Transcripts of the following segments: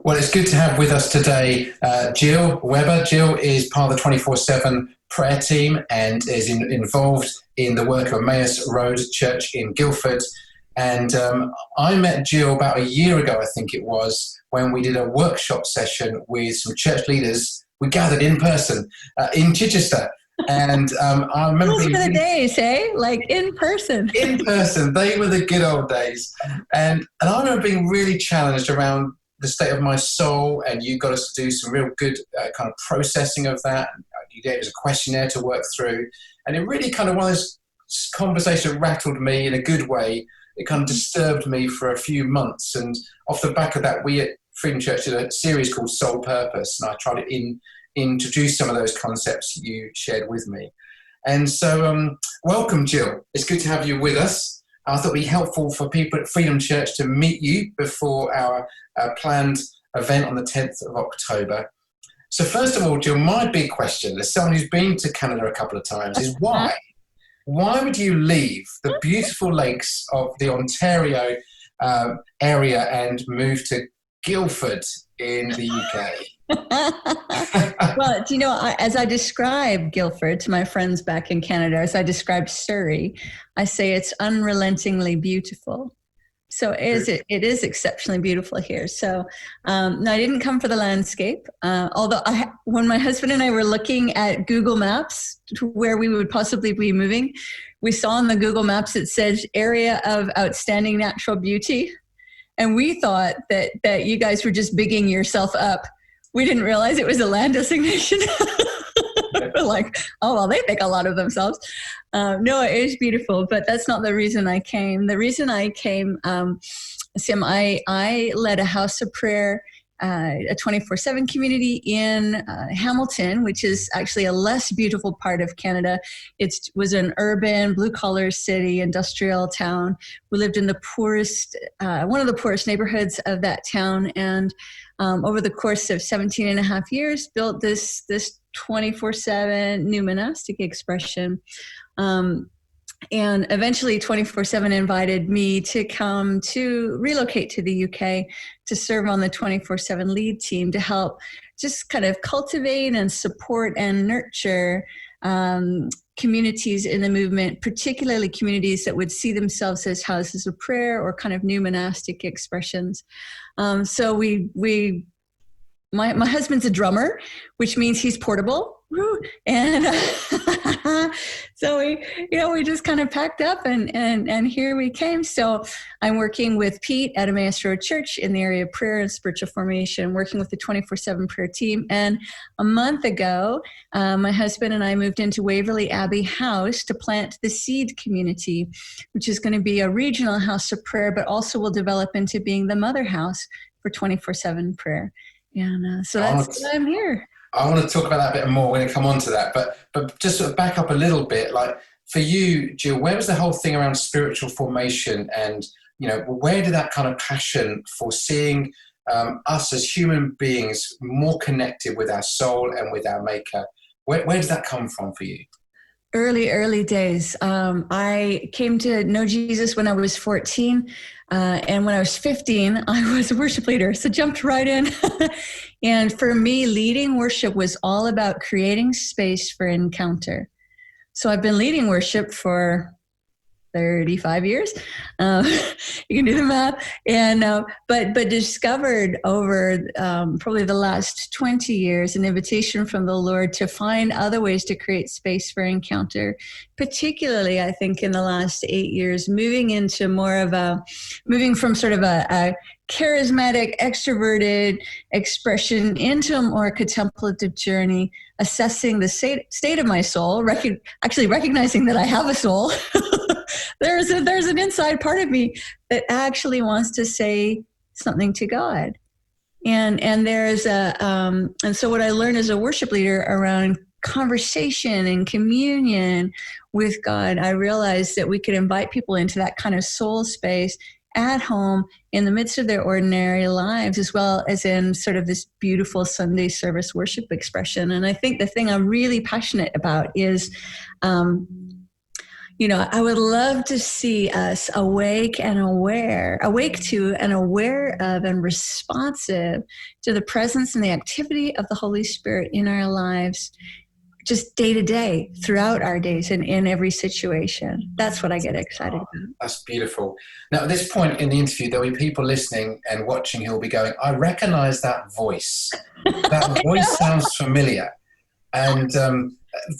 Well, it's good to have with us today Jill Webber. Jill is part of the 24/7 prayer team and is involved in the work of Emmaus Road Church in Guildford. And I met Jill about a year ago, I think it was, when we did a workshop session with some church leaders. We gathered in person in Chichester. And I remember those were the days, eh? Like in person. In person. They were the good old days. And I remember being really challenged around the state of my soul, and you got us to do some real good kind of processing of that. You gave us a questionnaire to work through, and it really kind of one of those conversations that rattled me in a good way. It kind of disturbed me for a few months, and off the back of that, we at Freedom Church did a series called Soul Purpose, and I tried to introduce some of those concepts you shared with me. And so, welcome, Jill. It's good to have you with us. I thought it would be helpful for people at Freedom Church to meet you before our planned event on the 10th of October. So first of all, Jill, my big question, as someone who's been to Canada a couple of times, is why? Why would you leave the beautiful lakes of the Ontario area and move to Guildford in the UK? Well, as I describe Guildford to my friends back in Canada, as I describe Surrey, I say it's unrelentingly beautiful. So it is exceptionally beautiful here. So no, I didn't come for the landscape, although when my husband and I were looking at Google Maps to where we would possibly be moving, we saw on the Google Maps it said area of outstanding natural beauty. And we thought that you guys were just bigging yourself up. We didn't realize it was a land designation. We're like, oh, well, they think a lot of themselves. No, it is beautiful, but that's not the reason I came. The reason I came, Sam, I led a house of prayer, a 24/7 community in Hamilton, which is actually a less beautiful part of Canada. It was an urban, blue-collar city, industrial town. We lived in the poorest, one of the poorest neighborhoods of that town, and over the course of 17 and a half years, built this 24/7 new monastic expression. And eventually 24/7 invited me to come to relocate to the UK to serve on the 24/7 lead team to help just kind of cultivate and support and nurture communities in the movement, particularly communities that would see themselves as houses of prayer or kind of new monastic expressions. So my husband's a drummer, which means he's portable. And so we just kind of packed up and here we came. So I'm working with Pete at Emmaus Road Church in the area of prayer and spiritual formation, working with the 24/7 prayer team. And a month ago, my husband and I moved into Waverly Abbey House to plant the Seed community, which is going to be a regional house of prayer, but also will develop into being the mother house for 24/7 prayer. And so that's why I'm here. I want to talk about that a bit more. We're going to come on to that. But just sort of back up a little bit, like for you, Jill, where was the whole thing around spiritual formation? And, where did that kind of passion for seeing us as human beings more connected with our soul and with our maker, where does that come from for you? Early days. I came to know Jesus when I was 14. And when I was 15, I was a worship leader, so jumped right in. And for me, leading worship was all about creating space for encounter. So I've been leading worship for 35 years. You can do the math. And but discovered over probably the last 20 years an invitation from the Lord to find other ways to create space for encounter, particularly I think in the last 8 years, moving from sort of a charismatic, extroverted expression into a more contemplative journey, assessing the state of my soul, actually recognizing that I have a soul. There's an inside part of me that actually wants to say something to God. And there's and so what I learned as a worship leader around conversation and communion with God, I realized that we could invite people into that kind of soul space at home in the midst of their ordinary lives, as well as in sort of this beautiful Sunday service worship expression. And I think the thing I'm really passionate about is, I would love to see us awake to and aware of and responsive to the presence and the activity of the Holy Spirit in our lives, just day to day, throughout our days and in every situation. That's what I get excited about. That's beautiful. Now, at this point in the interview, there'll be people listening and watching who will be going, I recognize that voice. That voice sounds familiar. And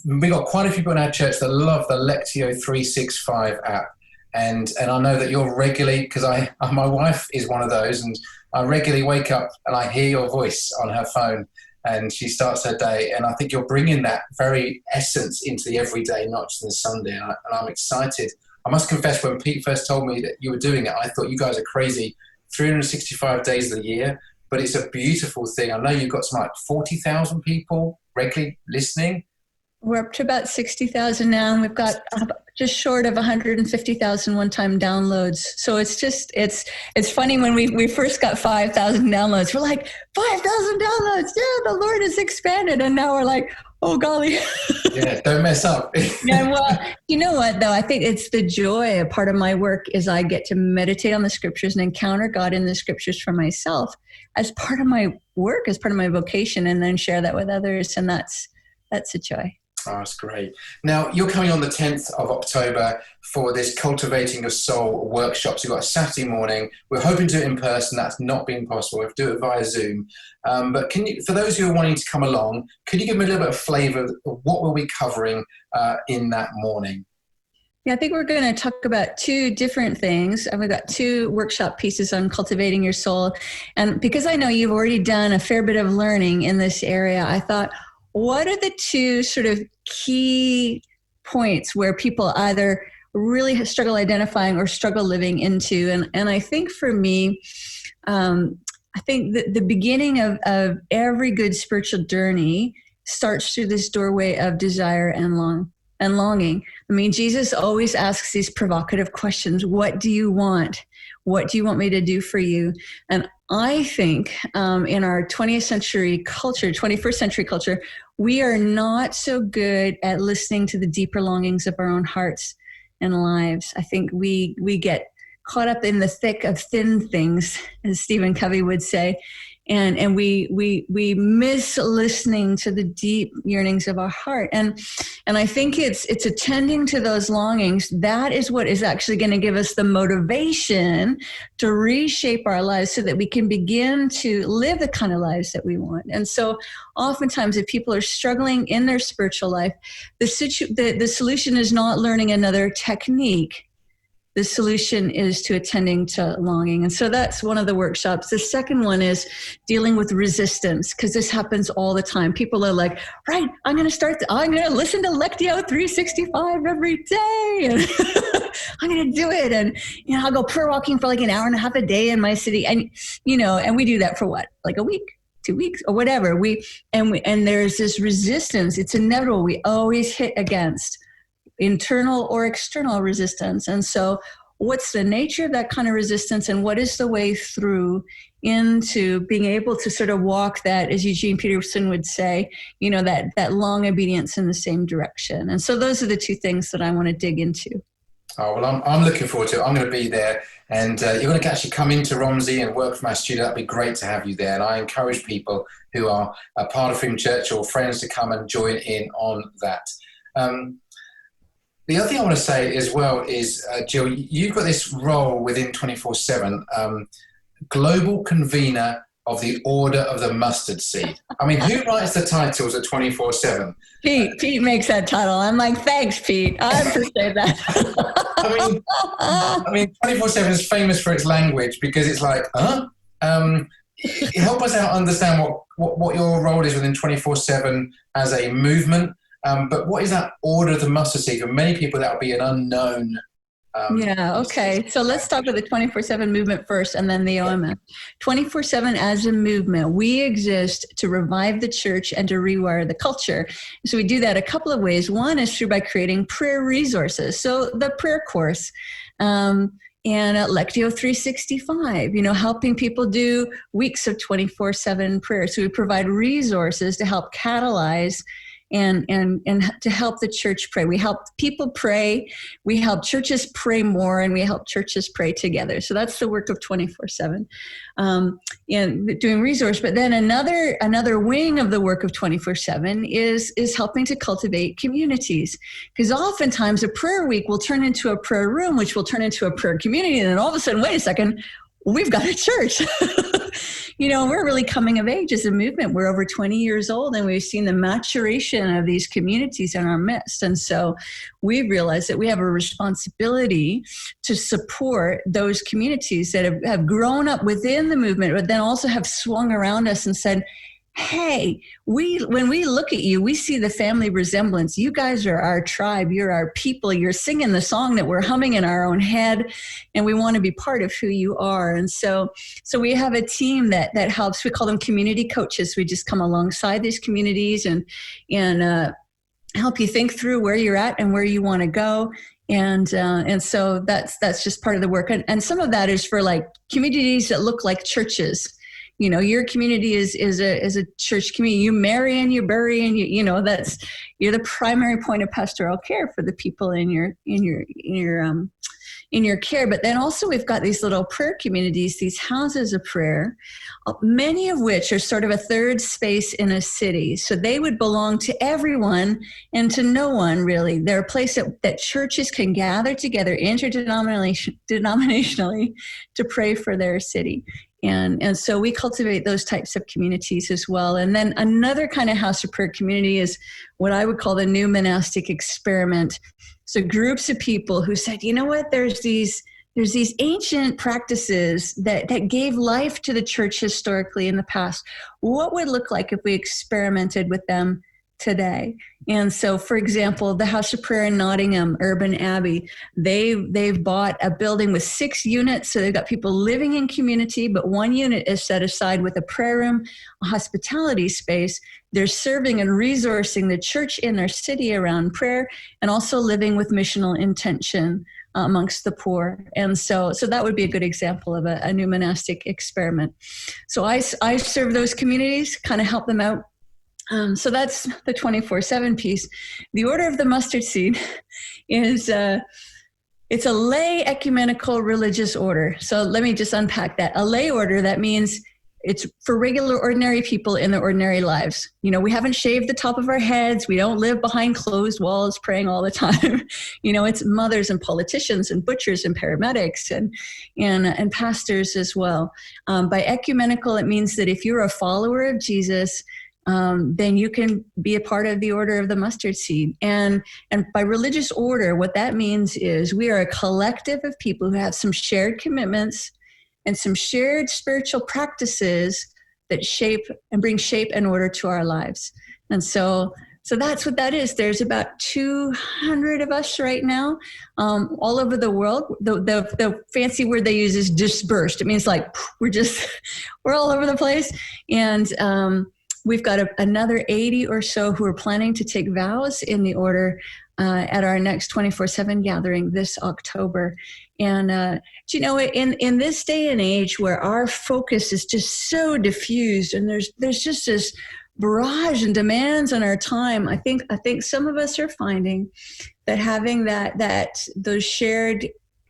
we got quite a few people in our church that love the Lectio 365 app. And I know that you're regularly, because my wife is one of those, and I regularly wake up and I hear your voice on her phone and she starts her day. And I think you're bringing that very essence into the everyday, not just the Sunday. And I'm excited. I must confess, when Pete first told me that you were doing it, I thought you guys are crazy. 365 days of the year, but it's a beautiful thing. I know you've got something like 40,000 people regularly listening. We're up to about 60,000 now, and we've got just short of 150,000 one-time downloads. So it's funny, when we first got 5,000 downloads, we're like, 5,000 downloads, yeah, the Lord has expanded. And now we're like, oh golly. Yeah, don't mess up. Yeah, well, you know what though? I think it's the joy. A part of my work is I get to meditate on the scriptures and encounter God in the scriptures for myself as part of my work, as part of my vocation, and then share that with others. And that's a joy. Oh, that's great. Now, you're coming on the 10th of October for this Cultivating Your Soul workshop. So you've got a Saturday morning. We're hoping to do it in person. That's not been possible. We have to do it via Zoom. But for those who are wanting to come along, could you give me a little bit of flavour of what we'll be covering in that morning? Yeah, I think we're going to talk about two different things. We've got two workshop pieces on cultivating your soul. And because I know you've already done a fair bit of learning in this area, I thought, what are the two sort of key points where people either really struggle identifying or struggle living into? And I think for me, I think that the beginning of every good spiritual journey starts through this doorway of desire and longing. I mean, Jesus always asks these provocative questions. What do you want? What do you want me to do for you? And I think in our 20th century culture, 21st century culture, we are not so good at listening to the deeper longings of our own hearts and lives. I think we get caught up in the thick of thin things, as Stephen Covey would say, and we miss listening to the deep yearnings of our heart. And I think it's attending to those longings. That is what is actually going to give us the motivation to reshape our lives so that we can begin to live the kind of lives that we want. And so oftentimes if people are struggling in their spiritual life, the solution is not learning another technique. The solution is to attending to longing. And so that's one of the workshops. The second one is dealing with resistance, because this happens all the time. People are like, right, I'm going to listen to Lectio 365 every day. And I'm going to do it. And, I'll go prayer walking for like an hour and a half a day in my city. And, and we do that for what? Like a week, 2 weeks or whatever. And there's this resistance. It's inevitable. We always hit against internal or external resistance. And so what's the nature of that kind of resistance, and what is the way through into being able to sort of walk that, as Eugene Peterson would say, that long obedience in the same direction. And so those are the two things that I want to dig into. Oh, well, I'm looking forward to it. I'm going to be there, and you're going to actually come into Romsey and work for my studio. That'd be great to have you there. And I encourage people who are a part of Freedom Church or friends to come and join in on that. The other thing I want to say as well is, Jill, you've got this role within 24/7, Global Convener of the Order of the Mustard Seed. I mean, who writes the titles at 24/7? Pete makes that title. I'm like, thanks, Pete. I appreciate that. I mean, 24/7 is famous for its language, because it's like, help us out understand what your role is within 24/7 as a movement. But what is that Order of the Mustard Seed? For many people, that would be an unknown. Okay. So let's talk about the 24/7 movement first, and then the OMF. 24/7 as a movement, we exist to revive the church and to rewire the culture. So we do that a couple of ways. One is by creating prayer resources. So the prayer course, and Lectio 365, helping people do weeks of 24/7 prayer. So we provide resources to help catalyze and to help the church pray. We help people pray, we help churches pray more, and we help churches pray together. So that's the work of 24/7, and doing resource. But then another wing of the work of 24/7 is helping to cultivate communities, because oftentimes a prayer week will turn into a prayer room, which will turn into a prayer community, and then all of a sudden, wait a second, we've got a church. We're really coming of age as a movement. We're over 20 years old, and we've seen the maturation of these communities in our midst. And so we realized that we have a responsibility to support those communities that have grown up within the movement, but then also have swung around us and said, hey, when we look at you, we see the family resemblance. You guys are our tribe. You're our people. You're singing the song that we're humming in our own head, and we want to be part of who you are. And so we have a team that helps. We call them community coaches. We just come alongside these communities and help you think through where you're at and where you want to go. And so that's just part of the work. And some of that is for like communities that look like churches. Your community is a church community. You marry and you bury and you're the primary point of pastoral care for the people in your care. But then also we've got these little prayer communities, these houses of prayer, many of which are sort of a third space in a city. So they would belong to everyone and to no one, really. They're a place that churches can gather together interdenominationally to pray for their city. And so we cultivate those types of communities as well. And then another kind of house of prayer community is what I would call the new monastic experiment. So groups of people who said, you know what, there's these ancient practices that gave life to the church historically in the past. What would it look like if we experimented with them today? And so, for example, the House of Prayer in Nottingham, Urban Abbey, they've bought a building with 6 units. So they've got people living in community, but 1 unit is set aside with a prayer room, a hospitality space. They're serving and resourcing the church in their city around prayer, and also living with missional intention amongst the poor. And so that would be a good example of a new monastic experiment. So I serve those communities, kind of help them out. So that's the 24/7 piece. The Order of the Mustard Seed is it's a lay ecumenical religious order. So let me just unpack that. A lay order, that means it's for regular, ordinary people in their ordinary lives. We haven't shaved the top of our heads. We don't live behind closed walls praying all the time. It's mothers and politicians and butchers and paramedics and pastors as well. By ecumenical, it means that if you're a follower of Jesus, then you can be a part of the Order of the Mustard Seed. And by religious order, what that means is we are a collective of people who have some shared commitments and some shared spiritual practices that shape and bring shape and order to our lives. And so that's what that is. There's about 200 of us right now, all over the world. The fancy word they use is dispersed. It means like we're all over the place. And we've got another 80 or so who are planning to take vows in the order at our next 24/7 gathering this October. And in this day and age where our focus is just so diffused, and there's just this barrage and demands on our time, I think some of us are finding that having those shared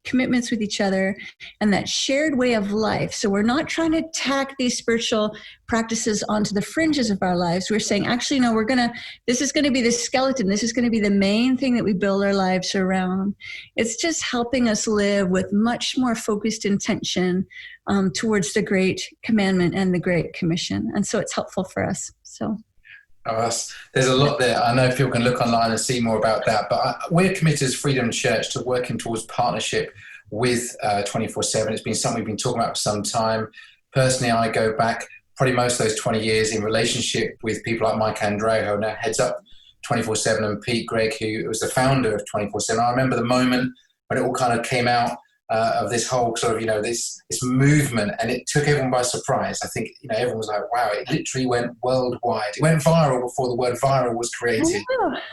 commitments with each other and that shared way of life. So we're not trying to tack these spiritual practices onto the fringes of our lives. We're saying, actually, no, this is going to be the skeleton. This is going to be the main thing that we build our lives around. It's just helping us live with much more focused intention towards the Great Commandment and the Great Commission. And so it's helpful for us. So. There's a lot there. I know people can look online and see more about that, but we're committed as Freedom Church to working towards partnership with 24/7. It's been something we've been talking about for some time. Personally, I go back probably most of those 20 years in relationship with people like Mike Andreu, who now heads up 24/7, and Pete Gregg, who was the founder of 24/7. I remember the moment when it all kind of came out of this whole sort of, this movement, and it took everyone by surprise. I think, everyone was like, wow, it literally went worldwide. It went viral before the word viral was created.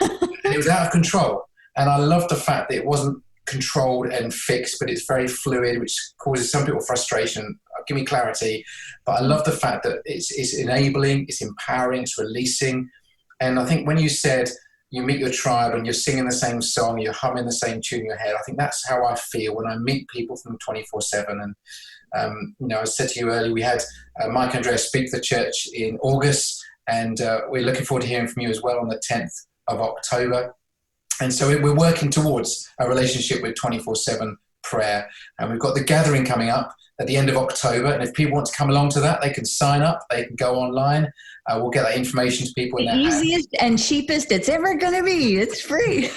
And it was out of control. And I love the fact that it wasn't controlled and fixed, but it's very fluid, which causes some people frustration. Give me clarity. But I love the fact that it's enabling, it's empowering, it's releasing. And I think when you said you meet your tribe and you're singing the same song, you're humming the same tune in your head, I think that's how I feel when I meet people from 24/7. And I said to you earlier, we had Mike Andreas speak to the church in August, and we're looking forward to hearing from you as well on the 10th of October. And so we're working towards a relationship with 24/7 prayer. And we've got the gathering coming up at the end of October. And if people want to come along to that, they can sign up. They can go online. We'll get that information to people in their hands. Easiest and cheapest it's ever going to be. It's free.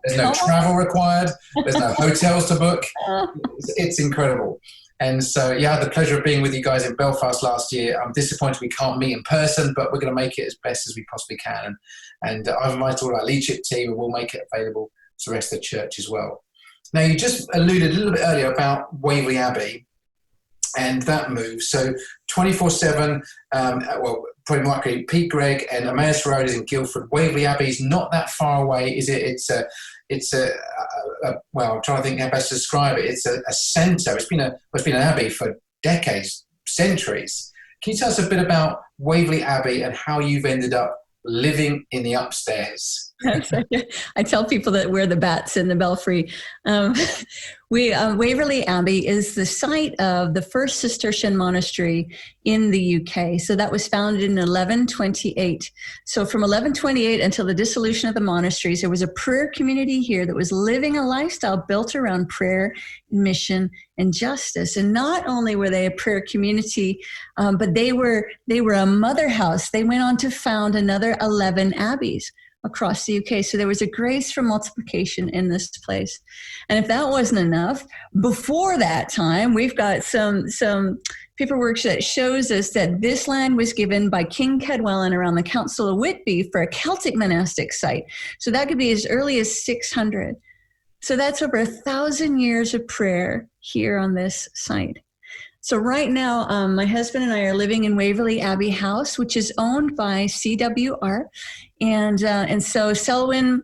There's no travel required. There's no hotels to book. It's incredible. And so, I had the pleasure of being with you guys in Belfast last year. I'm disappointed we can't meet in person, but we're going to make it as best as we possibly can. And I've invited all our leadership team, and we'll make it available to the rest of the church as well. Now, you just alluded a little bit earlier about Waverly Abbey and that move. So 24/7, probably more likely, Pete Gregg and Emmaus Road is in Guildford. Waverly Abbey is not that far away, is it? It's I'm trying to think how best to describe it. It's a centre. It's been an abbey for decades, centuries. Can you tell us a bit about Waverly Abbey and how you've ended up living in the upstairs? I tell people that we're the bats in the Belfry. Waverly Abbey is the site of the first Cistercian monastery in the UK. So that was founded in 1128. So from 1128 until the dissolution of the monasteries, there was a prayer community here that was living a lifestyle built around prayer, mission, and justice. And not only were they a prayer community, but they were a mother house. They went on to found another 11 abbeys across the UK. So there was a grace for multiplication in this place. And if that wasn't enough, before that time, we've got some paperwork that shows us that this land was given by King Cadwallon around the Council of Whitby for a Celtic monastic site. So that could be as early as 600. So that's over 1,000 years of prayer here on this site. So right now, my husband and I are living in Waverly Abbey House, which is owned by CWR. And so Selwyn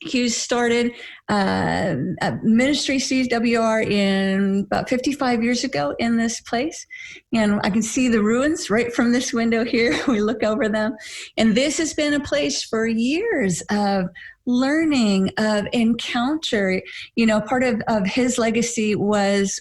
Hughes started a ministry CWR in about 55 years ago in this place. And I can see the ruins right from this window here. We look over them. And this has been a place for years of learning, of encounter. Part of his legacy was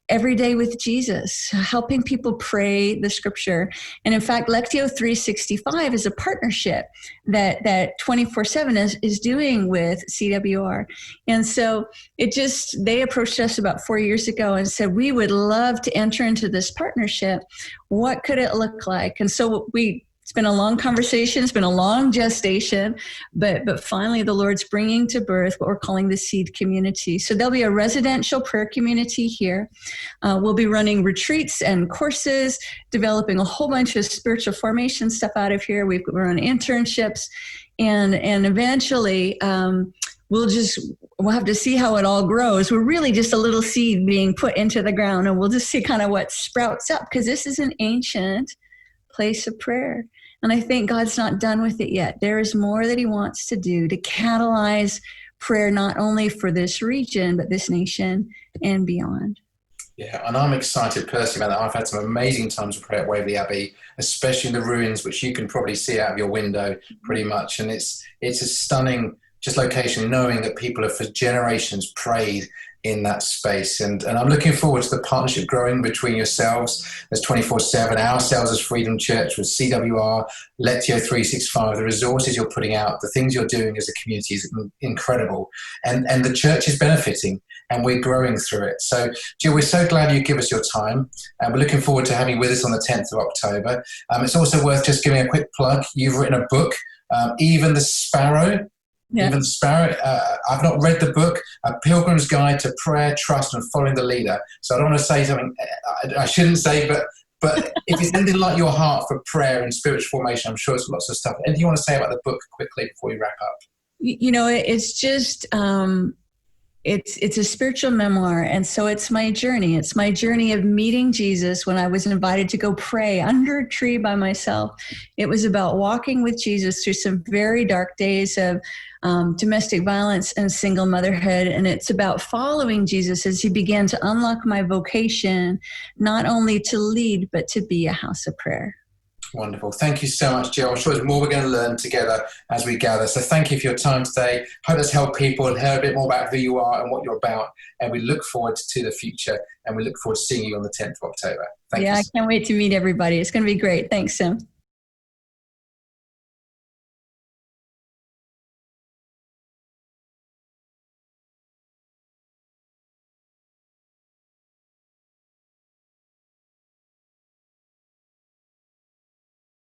every day with Jesus, helping people pray the scripture. And in fact, Lectio 365 is a partnership that 24/7 is doing with CWR. And so they approached us about 4 years ago and said, we would love to enter into this partnership. What could it look like? And so it's been a long conversation. It's been a long gestation, but finally the Lord's bringing to birth what we're calling the Seed Community. So there'll be a residential prayer community here. We'll be running retreats and courses, developing a whole bunch of spiritual formation stuff out of here. We're on internships, and eventually we'll have to see how it all grows. We're really just a little seed being put into the ground, and we'll just see kind of what sprouts up, because this is an ancient place of prayer. And I think God's not done with it yet. There is more that he wants to do to catalyze prayer, not only for this region, but this nation and beyond. Yeah, and I'm excited personally about that. I've had some amazing times of prayer at Waverly Abbey, especially in the ruins, which you can probably see out of your window pretty much. And it's a stunning just location, knowing that people have for generations prayed in that space. And I'm looking forward to the partnership growing between yourselves as 24/7, ourselves as Freedom Church with CWR, Lectio 365, the resources you're putting out, the things you're doing as a community is incredible. And the church is benefiting, and we're growing through it. So, Jill, we're so glad you give us your time, and we're looking forward to having you with us on the 10th of October. It's also worth just giving a quick plug. You've written a book, Even the Sparrow. Yeah. Even the Sparrow. I've not read the book, A Pilgrim's Guide to Prayer, Trust, and Following the Leader. So I don't want to say something I shouldn't say, but if it's anything like your heart for prayer and spiritual formation, I'm sure it's lots of stuff. Anything you want to say about the book quickly before we wrap up? It's just... It's a spiritual memoir, and so it's my journey. It's my journey of meeting Jesus when I was invited to go pray under a tree by myself. It was about walking with Jesus through some very dark days of domestic violence and single motherhood, and it's about following Jesus as he began to unlock my vocation, not only to lead, but to be a house of prayer. Wonderful. Thank you so much, Jill. I'm sure there's more we're going to learn together as we gather. So thank you for your time today. Hope it's helped people and heard a bit more about who you are and what you're about. And we look forward to the future, and we look forward to seeing you on the 10th of October. Thank you. I can't wait to meet everybody. It's going to be great. Thanks, Sim.